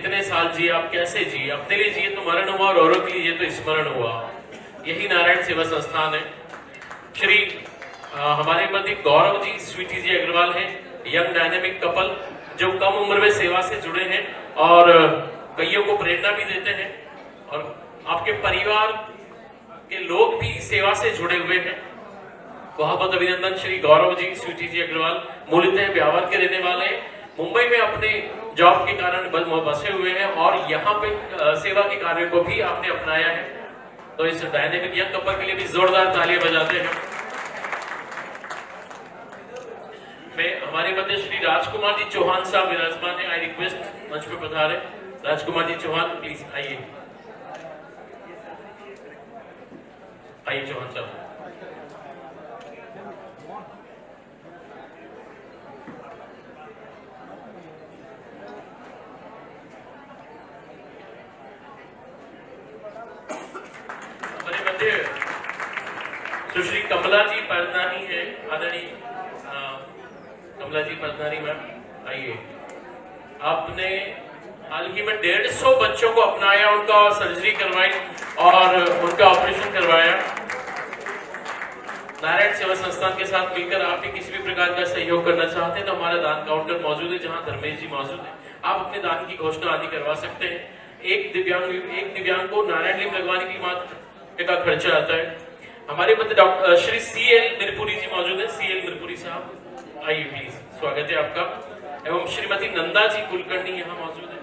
कितने साल जिए, आप कैसे जिए, अपने लिए जिए तो मरण हुआ और औरों के लिए जिए तो स्मरण हुआ। यही नारायण सेवा संस्थान है। श्री हमारे मध्य गौरव जी, स्वीटी जी अग्रवाल हैं, यंग डायनेमिक कपल जो कम उम्र में सेवा से जुड़े हैं और कईयों को प्रेरणा भी देते हैं, और आपके परिवार के लोग भी सेवा से जुड़े हुए हैं। बहुत बहुत अभिनंदन श्री गौरव जी, स्वीटी जी अग्रवाल। मूलतः ब्यावर के रहने वाले, मुंबई में अपने जॉब के कारण बसे हुए हैं और यहाँ पे सेवा के कार्य को भी आपने अपनाया है। तो इस डायनेमिक यंग कपल के लिए भी जोरदार तालियां बजाते हैं। मैं हमारे मध्य श्री राजकुमार जी चौहान साहब विराजमान है। आई रिक्वेस्ट मंच पे पधारे। राजकुमार जी चौहान प्लीज आइए। आइए चौहान साहब। सुश्री कमला जी परनानी है, आदरणीय कमला जी परनानी मैम आइए। आपने हाल ही में 150 बच्चों को अपनाया, उनका सर्जरी करवाई और उनका ऑपरेशन करवाया। नारायण सेवा संस्थान के साथ मिलकर आप भी किसी भी प्रकार का सहयोग करना चाहते हैं तो हमारा दान काउंटर मौजूद है, जहां धर्मेश जी मौजूद है। आप अपने दान की घोषणा आदि करवा सकते हैं। एक दिव्यांग को नारायण लिंग लगवाने की मात्र का खर्चा आता है। हमारे मध्य डॉक्टर श्री CL मिरपुरी जी मौजूद है। CL मिरपुरी साहब आइए प्लीज, स्वागत है आपका। एवं श्रीमती नंदा जी कुलकर्णी यहाँ मौजूद है।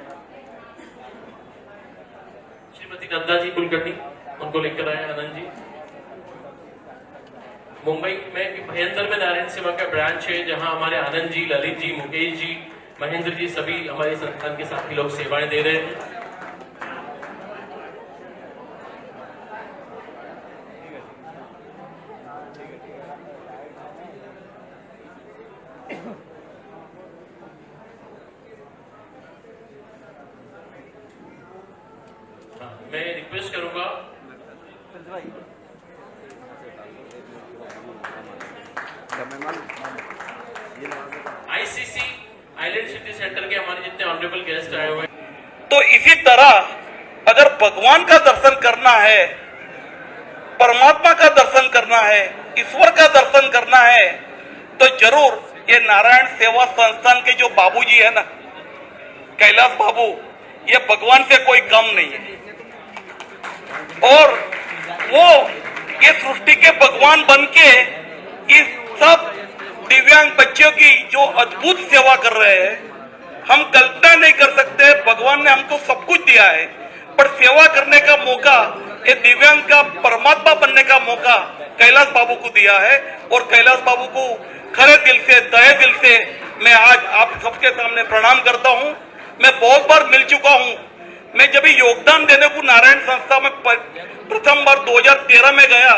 श्रीमती नंदा जी कुलकर्णी, उनको लेकर आए आनंद जी। मुंबई में भयंदर में नारायण सेवा का ब्रांच है, जहां हमारे आनंद जी, ललित जी, मुकेश जी, महेंद्र जी सभी हमारे संस्थान के साथी लोग सेवाएं दे रहे हैं। मैं रिक्वेस्ट करूंगा ICC आइलैंड सिटी सेंटर के हमारे जितने ऑनरेबल गेस्ट आए हुए हैं। तो इसी तरह अगर भगवान का दर्शन करना है, परमात्मा का दर्शन करना है, ईश्वर का दर्शन करना है, तो जरूर ये नारायण सेवा संस्थान के जो बाबूजी है ना, कैलाश बाबू, ये भगवान से कोई कम नहीं है। और वो ये सृष्टि के भगवान बनके इस सब दिव्यांग बच्चों की जो अद्भुत सेवा कर रहे हैं, हम कल्पना नहीं कर सकते। भगवान ने हमको सब कुछ दिया है, पर सेवा करने का मौका, ये दिव्यांग का परमात्मा बनने का मौका कैलाश बाबू को दिया है। और कैलाश बाबू को खरे दिल से, तहे दिल से मैं आज आप सबके सामने प्रणाम करता हूँ। मैं बहुत बार मिल चुका हूँ। मैं जब योगदान देने को नारायण संस्था में प्रथम बार 2013 में गया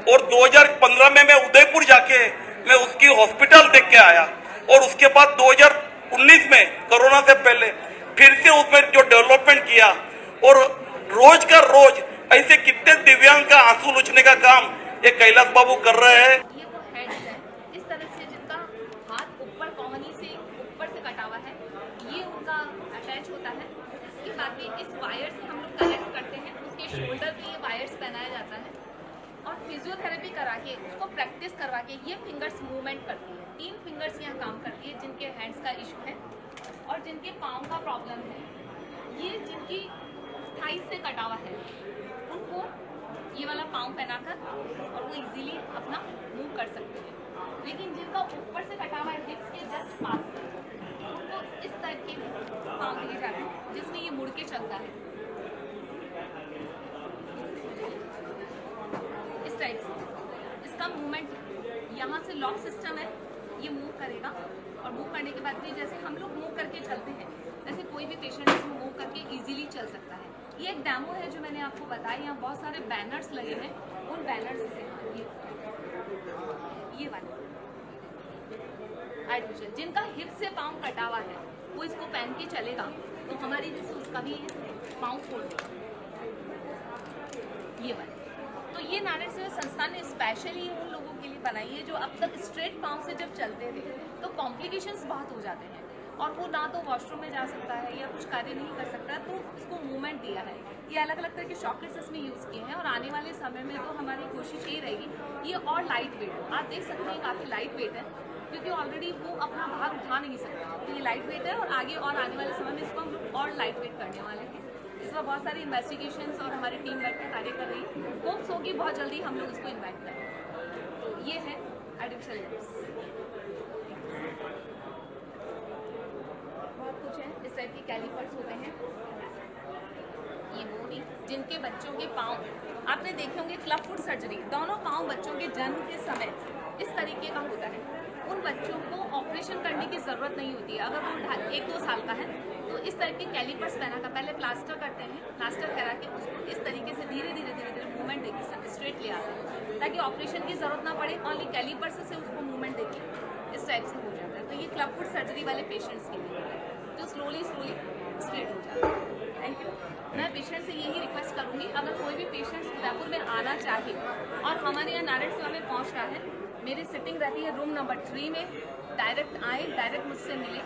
और 2015 में मैं उदयपुर जाके मैं उसकी हॉस्पिटल देख के आया, और उसके बाद 2019 में कोरोना से पहले फिर से उसमें जो डेवलपमेंट किया, और रोज का रोज ऐसे कितने दिव्यांग का आंसू लुचने का काम ये कैलाश बाबू कर रहे हैं। ये वो हेड्स है इस तरह से, जिनका हाथ ऊपर कोहनी से ऊपर से कटा हुआ है, ये उनका अटैच होता है। इसके बाद में इस वायर से हम लोग कनेक्ट करते हैं, उसके शोल्डर पे ये वायर्स पहनाया जाता है और फिजियोथेरेपी करा के उसको प्रैक्टिस करवा के ये फिंगर्स मूवमेंट करती है। 3 फिंगर्स यहाँ काम करती है जिनके हैंड्स का इशू है और जिनके पाँव का प्रॉब्लम है। ये जिनकी थाइस से कटा हुआ है, उनको ये वाला पाँव पहनाकर और वो इजीली अपना मूव कर सकते हैं। लेकिन जिनका ऊपर से कटा हुआ है, हिप्स के जस्ट पास से, उनको इस टाइप के पाँव दिए जाते हैं जिसमें ये मुड़ के चलता है, इस टाइप से। इसका मूवमेंट यहाँ से लॉक सिस्टम है, ये मूव करेगा और मूव करने के बाद भी जैसे हम लोग मूव करके चलते हैं, वैसे कोई भी पेशेंट इसमें मूव करके इजीली चल सकता है। ये एक डेमो है जो मैंने आपको बताया। यहाँ बहुत सारे बैनर्स लगे हैं, उन बैनर्स से ये वाले आर्टिफिशियल, जिनका हिप से पाँव कटा हुआ है, वो इसको पहन के चलेगा तो हमारी जैसे उसका भी पाँव खोल देगा, ये वाले। तो ये नारायण सेवा संस्थान ने स्पेशली उन लोगों के लिए बनाई है जो अब तक स्ट्रेट पाँव से जब चलते थे तो कॉम्प्लिकेशंस बहुत हो जाते हैं। और वो ना तो वॉशरूम में जा सकता है या कुछ कार्य नहीं कर सकता, तो उसको मूवमेंट दिया है। ये अलग अलग तरह के शॉकेट्स इसमें यूज़ किए हैं और आने वाले समय में तो हमारी कोशिश यही रहेगी ये और लाइट वेट हो। आप देख सकते हैं काफ़ी लाइट वेट है, क्योंकि ऑलरेडी वो अपना भार उठा नहीं सकता, तो ये लाइट वेट है और आगे और आने वाले समय में इसको हम लोग और लाइट वेट करने वाले हैं। इसमें बहुत सारी इन्वेस्टिगेशंस और हमारी टीम बैठ कर कार्य कर रही है। होप्स होगी बहुत जल्दी हम लोग इसको इन्वाइट करें। तो ये है आर्टिफिशियल लिप्स, बहुत कुछ है। इस टाइप के कैलिपर्स होते हैं। ये वो भी जिनके बच्चों के पाँव आपने देखे होंगे क्लब फुट सर्जरी, दोनों पाँव बच्चों के जन्म के समय इस तरीके का होता है। उन बच्चों को ऑपरेशन करने की ज़रूरत नहीं होती है। अगर वो 1-2 साल का है तो इस तरह के कैलिपर्स पहना कर पहले प्लास्टर करते हैं, प्लास्टर करा के उसको इस तरीके से धीरे धीरे मूवमेंट देके स्ट्रेट ले आते हैं, ताकि ऑपरेशन की ज़रूरत ना पड़े। ओनली कैलिपर्स से उसको मूवमेंट देके इस टाइप से हो जाता है। तो ये क्लब फुट सर्जरी वाले पेशेंट्स के लिए है जो स्लोली स्ट्रेट हो जाता है। Thank you. मैं पेशेंट से यही रिक्वेस्ट करूँगी, अगर कोई भी पेशेंट उदयपुर में आना चाहे और हमारे यहाँ नारायण सेवा में पहुँच रहा है, मेरी सिटिंग रहती है रूम नंबर 3 में। डायरेक्ट आए, डायरेक्ट मुझसे मिले।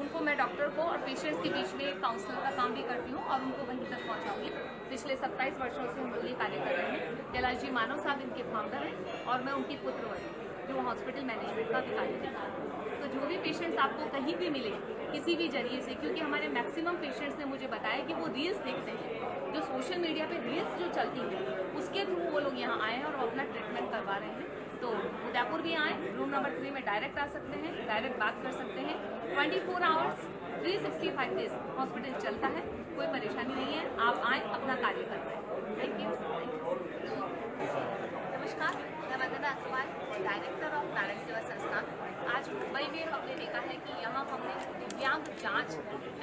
उनको मैं डॉक्टर को और पेशेंट्स के बीच में काउंसलर का काम भी करती हूँ और उनको वहीं तक पहुँचाऊँगी। पिछले 27 वर्षों से हम लोग ये कार्य कर रहे हैं। कैलाश जी मानव साहब इनके फाउंडर हैं और मैं उनकी पुत्रवती जो हॉस्पिटल मैनेजमेंट का भी कार्य करती हूँ। तो जो भी पेशेंट्स आपको कहीं भी मिले किसी भी जरिए से, क्योंकि हमारे मैक्सिमम पेशेंट्स ने मुझे बताया कि वो रील्स देखते हैं, जो सोशल मीडिया पे रील्स जो चलती हैं उसके थ्रू वो लोग यहाँ आए हैं और वो अपना ट्रीटमेंट करवा रहे हैं। तो उदयपुर भी आए, रूम नंबर 3 में डायरेक्ट आ सकते हैं, डायरेक्ट बात कर सकते हैं। 24 आवर्स 365 डेज हॉस्पिटल चलता है, कोई परेशानी नहीं है। आप आए, अपना कार्य करवाएं। Thank you. नमस्कार, मैं वंदना अग्रवाल, डायरेक्टर ऑफ नारायण सेवा संस्थान। आज मुंबई में हमने देखा है कि यहाँ हमने दिव्यांग जांच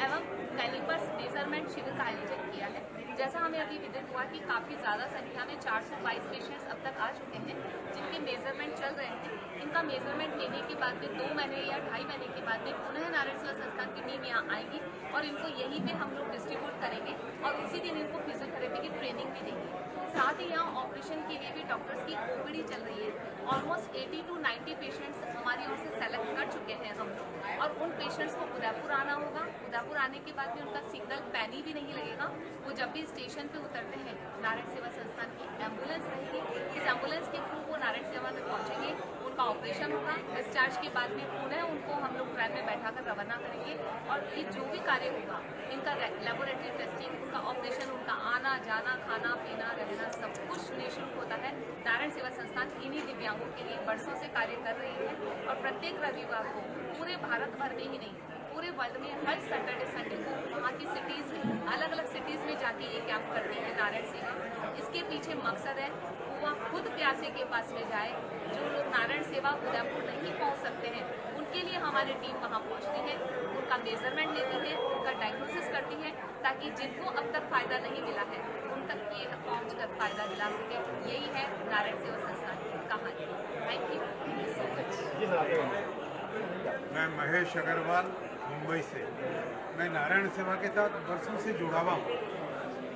एवं कैलिपर्स मेजरमेंट शिविर का आयोजन किया है। जैसा हमें अभी विदित हुआ कि काफ़ी ज़्यादा संख्या में 422 पेशेंट्स अब तक आ चुके हैं जिनके मेजरमेंट चल रहे हैं। इनका मेजरमेंट लेने के बाद में 2 महीने या 2.5 महीने के बाद में पुनः नारायण सेवा संस्थान की टीम यहाँ आएगी और इनको यहीं पे हम लोग डिस्ट्रीब्यूट करेंगे और उसी दिन इनको फिजियोथेरेपी की ट्रेनिंग भी देंगे। साथ ही यहाँ ऑपरेशन के लिए भी डॉक्टर्स की ओपीडी चल रही है। ऑलमोस्ट 80 to 90 पेशेंट्स हमारी ओर से सेलेक्ट कर चुके हैं हम लोग, और उन पेशेंट्स को उदयपुर आना होगा। उदयपुर आने के बाद में उनका सिंगल पैनी भी नहीं लगेगा। वो जब भी स्टेशन पे उतरते हैं, नारायण सेवा संस्थान की एम्बुलेंस रहेगी, इस एम्बुलेंस के थ्रू वो नारायण सेवा में पहुँचेंगे, उनका ऑपरेशन होगा। डिस्चार्ज के बाद में पुनः उनको हम लोग ट्रेन में बैठा कर रवाना करेंगे और ये जो भी कार्य होगा, इनका लेबोरेटरी टेस्टिंग, उनका ऑपरेशन, उनका आना जाना, खाना पीना, रहना, सब कुछ निःशुल्क होता है। नारायण सेवा संस्थान इन्हीं दिव्यांगों के लिए वर्षों से कार्य कर रही है और प्रत्येक रविवार को पूरे भारत भर में ही नहीं, पूरे वर्ल्ड में हर सैटरडे संडे को वहाँ की सिटीज़ में, अलग अलग सिटीज़ में जाके ये कैंप करती है नारायण सेवा। इसके पीछे मकसद है वह खुद प्यासे के पास में जाए। जो लोग नारायण सेवा उदयपुर नहीं पहुँच सकते हैं, उनके लिए हमारी टीम वहाँ पहुँचती है, उनका मेजरमेंट लेती है, उनका डायग्नोसिस करती है, ताकि जिनको अब तक फ़ायदा नहीं मिला है उन तक ये पहुँच कर फ़ायदा दिला सके। यही है नारायण सेवा संस्थान की कहानी। Thank you so much. मैं महेश अग्रवाल मुंबई से। मैं नारायण सेवा के साथ वर्षों से जुड़ा हुआ हूँ।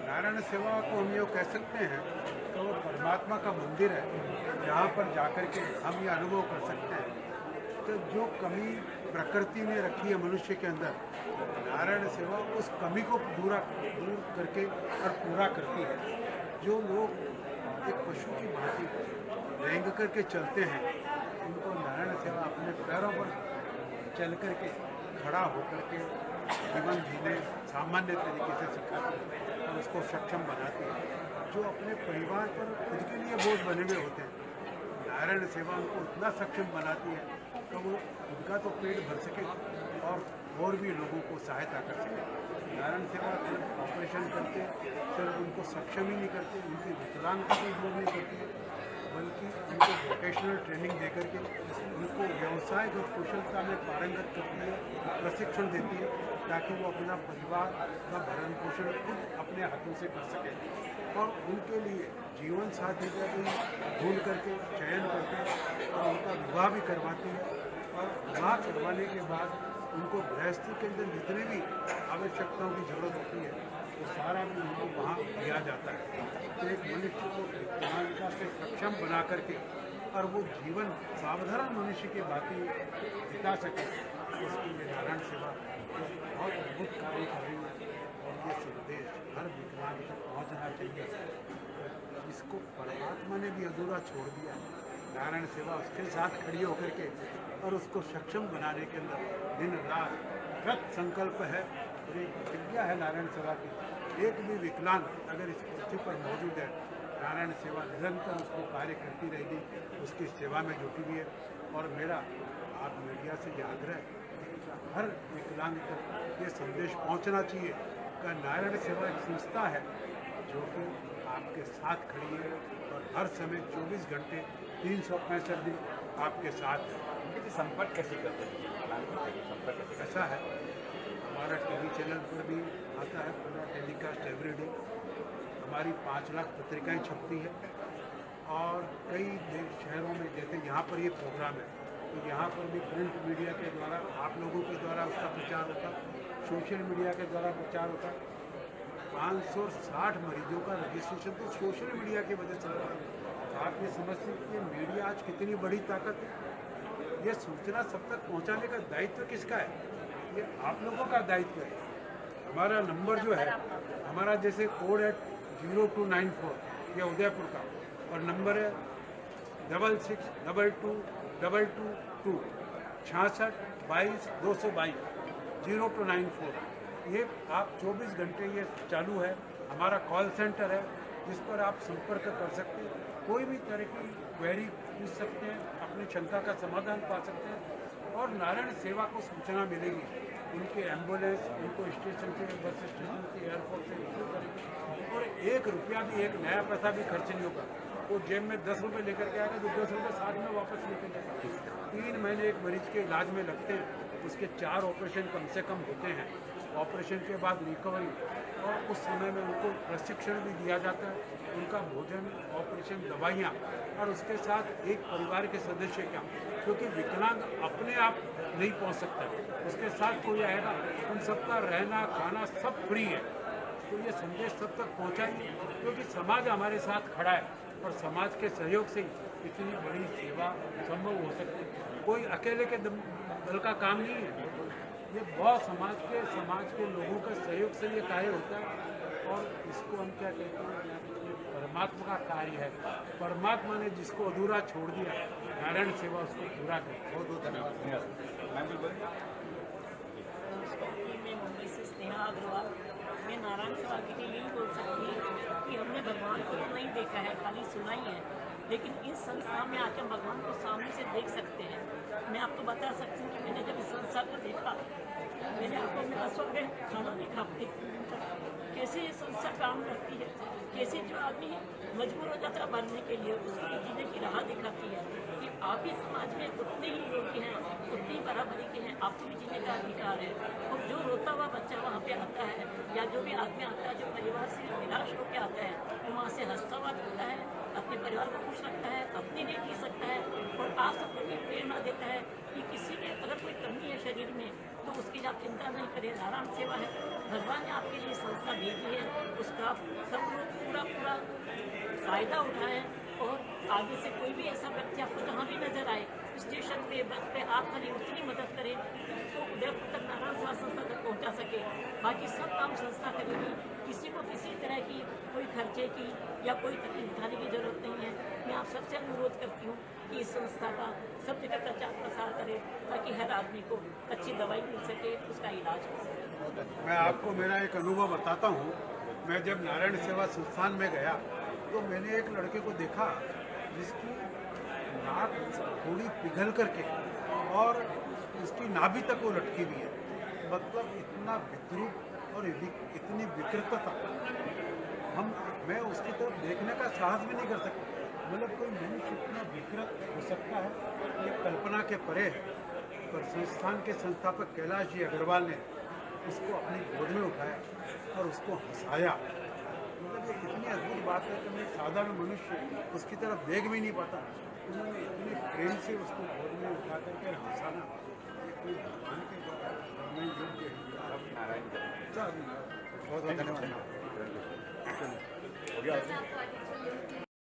नारायण सेवा को हम ये कह सकते हैं तो वो परमात्मा का मंदिर है, जहाँ पर जाकर के हम ये अनुभव कर सकते हैं तो जो कमी प्रकृति ने रखी है मनुष्य के अंदर, नारायण सेवा उस कमी को दूर करके और पूरा करती है। जो लोग एक पशु की भांति रेंग करके चलते हैं, उनको नारायण सेवा अपने पैरों पर चल करके खड़ा होकर के जीवन जीने सामान्य तरीके से सिखाती है और उसको सक्षम बनाती है। जो अपने परिवार पर खुद के लिए बोझ बने हुए होते हैं, नारायण सेवा उनको इतना सक्षम बनाती है कि वो उनका तो पेट भर सके और भी लोगों को सहायता कर सके। नारायण सेवा सिर्फ ऑपरेशन करके सिर्फ उनको सक्षम ही नहीं करते, उनकी विकलांगता को दूर नहीं करती है, बल्कि उनको वोकेशनल ट्रेनिंग दे करके उनको व्यवसाय और कुशलता में पारंगत करती है, प्रशिक्षण देती है, ताकि वो अपना परिवार का भरण पोषण खुद अपने हाथों से कर सके। और उनके लिए जीवन साथी का भी ढूंढ करके चयन करके और उनका विवाह भी करवाती है। और विवाह करवाने के बाद उनको गृहस्थी के अंदर जितनी भी आवश्यकताओं की जरूरत होती है, वो सारा भी उनको वहाँ दिया जाता है। तो एक मनुष्य को विकलांगता से सक्षम बना करके और वो जीवन साधारण मनुष्य की बातें बिता सके, उसकी ये नारायण सेवा बहुत अद्भुत कार्य कर रही है और ये संदेश हर विकलांग तक पहुँचना चाहिए। इसको परमात्मा ने भी अधूरा छोड़ दिया है। नारायण सेवा उसके साथ खड़ी होकर के और उसको सक्षम बनाने के अंदर दिन रात कृत संकल्प है और एक प्रतिज्ञा है नारायण सेवा की। एक भी विकलांग अगर इस पृथ्वी पर मौजूद है, नारायण सेवा निरंतर उसको कार्य करती रहेगी, उसकी सेवा में जुटी हुई है। और मेरा आप मीडिया से ये आग्रह है कि हर विकलांग तक ये संदेश पहुंचना चाहिए कि नारायण सेवा एक संस्था है जो कि आपके साथ खड़ी है और हर समय 24 घंटे 365 दिन आपके साथ है। संपर्क कैसे करते हैं? संपर्क कैसे ऐसा है, हमारा टीवी चैनल पर भी आता है पूरा टेलीकास्ट एवरीडे। हमारी 5 लाख पत्रिकाएं छपती है और कई शहरों में जैसे यहाँ पर ये प्रोग्राम है तो यहाँ पर भी प्रिंट मीडिया के द्वारा आप लोगों के द्वारा उसका प्रचार होता है, सोशल मीडिया के द्वारा प्रचार होता है। 560 मरीजों का रजिस्ट्रेशन तो सोशल मीडिया की वजह से हुआ है। आप ये समझते हैं कि मीडिया आज कितनी बड़ी ताकत है। ये सूचना सब तक पहुंचाने का दायित्व किसका है? ये आप लोगों का दायित्व है। हमारा नंबर जो है, हमारा जैसे कोड है 0294 ये उदयपुर का और नंबर है 662222 66 22 222 0294। ये आप 24 घंटे ये चालू है। हमारा कॉल सेंटर है जिस पर आप संपर्क कर सकते हैं, कोई भी तरह की क्वेरी पूछ सकते हैं, अपनी शंका का समाधान पा सकते हैं और नारायण सेवा को सूचना मिलेगी। उनके एम्बुलेंस उनको स्टेशन से, बस स्टेशन से, एयरपोर्ट से रिसीव करेंगे और 1 रुपया भी, एक नया पैसा भी खर्च नहीं होगा। वो जेब में 10 रुपये लेकर के आएगा तो 10 रुपये साथ में वापस लेकर जाएगा। 3 महीने एक मरीज के इलाज में लगते हैं, उसके 4 ऑपरेशन कम से कम होते हैं। ऑपरेशन के बाद रिकवरी और उस समय में उनको प्रशिक्षण भी दिया जाता है, उनका भोजन, ऑपरेशन, दवाइयाँ और उसके साथ एक परिवार के सदस्य क्या, क्योंकि विकलांग अपने आप नहीं पहुंच सकता, उसके साथ कोई आएगा, उन सबका रहना खाना सब फ्री है। तो ये संदेश सब तक पहुंचाइए क्योंकि समाज हमारे साथ खड़ा है और समाज के सहयोग से ही इतनी बड़ी सेवा संभव हो सकती है। कोई अकेले के दल का काम नहीं है, ये बहुत समाज के लोगों के सहयोग से ये कार्य होता है और इसको हम क्या कहते हैं, परमात्मा का कार्य है। परमात्मा ने जिसको अधूरा छोड़ दिया, नारायण सेवा उसको पूरा करे। बहुत बहुत धन्यवाद। मैं मुंबई से स्नेहा अग्रवाल। मैं नारायण सेवा के लिए यही बोल सकती हूँ कि हमने भगवान को तो नहीं देखा है, खाली सुना ही है, लेकिन इस संस्था में आकर भगवान को सामने से देख सकते हैं। मैं आपको बता सकती हूँ कि मैंने जब इस संस्था को देखा, मैंने आपको मेरा स्वर्ग खाना नहीं खा कैसे ये संस्था काम करती है, कैसे जो आदमी मजबूर हो जाता है भरने के लिए उसको जीने की राह दिखाती है कि आप भी समाज में उतने ही योग्य हैं, उतनी ही बराबरी के हैं, आपको भी जीने का अधिकार है। और जो रोता हुआ बच्चा वहाँ पे आता है या जो भी आदमी आता है जो परिवार से निराश होकर आता है, वो वहाँ से हंसता हुआ जाता है, अपने परिवार को खुश रखता है, अपनी लिए जी सकता है और आप सबको भी प्रेरणा देता है कि किसी के अगर कोई कमी है शरीर में तो उसकी आप चिंता नहीं करें, नारायण सेवा है, भगवान ने आपके लिए संस्था भेजी है, उसका सब लोग पूरा फ़ायदा उठाएं और आगे से कोई भी ऐसा व्यक्ति आपको जहाँ भी नजर आए, स्टेशन पे, बस पे, आप खाली उतनी मदद करें तो उदयपुर तक नारायण सेवा संस्था तक पहुँचा सके। बाकी सब काम संस्था करेगी, किसी को किसी तरह की कोई खर्चे की या कोई तकलीफ उठाने की जरूरत नहीं है। मैं आप सबसे अनुरोध करती हूँ कि इस संस्था का सब जगह प्रचार प्रसार करें ताकि हर आदमी को अच्छी दवाई मिल सके, उसका इलाज हो सके। मैं आपको मेरा एक अनुभव बताता हूँ। मैं जब नारायण सेवा संस्थान में गया तो मैंने एक लड़के को देखा जिसकी नाक थोड़ी पिघल करके और उसकी नाभि तक वो लटकी हुई है। मतलब इतना विद्रूप और इतनी विकृतता, मैं उसकी तरफ देखने का साहस भी नहीं कर सकता। मतलब कोई मनुष्य इतना विकृत हो सकता है, ये कल्पना के परे है। पर संस्थान के संस्थापक कैलाश जी अग्रवाल ने उसको अपनी गोद में उठाया और उसको हंसाया। मतलब ये इतनी अद्भुत बात है कि मैं साधारण मनुष्य उसकी तरफ देख भी नहीं पाता। उन्होंने इतने प्रेम से उसको गोद में उठा करके हंसाना, ये कोई भगवान के द्वारा करने योग्य है। बहुत बहुत धन्यवाद। जैसा आपको आगे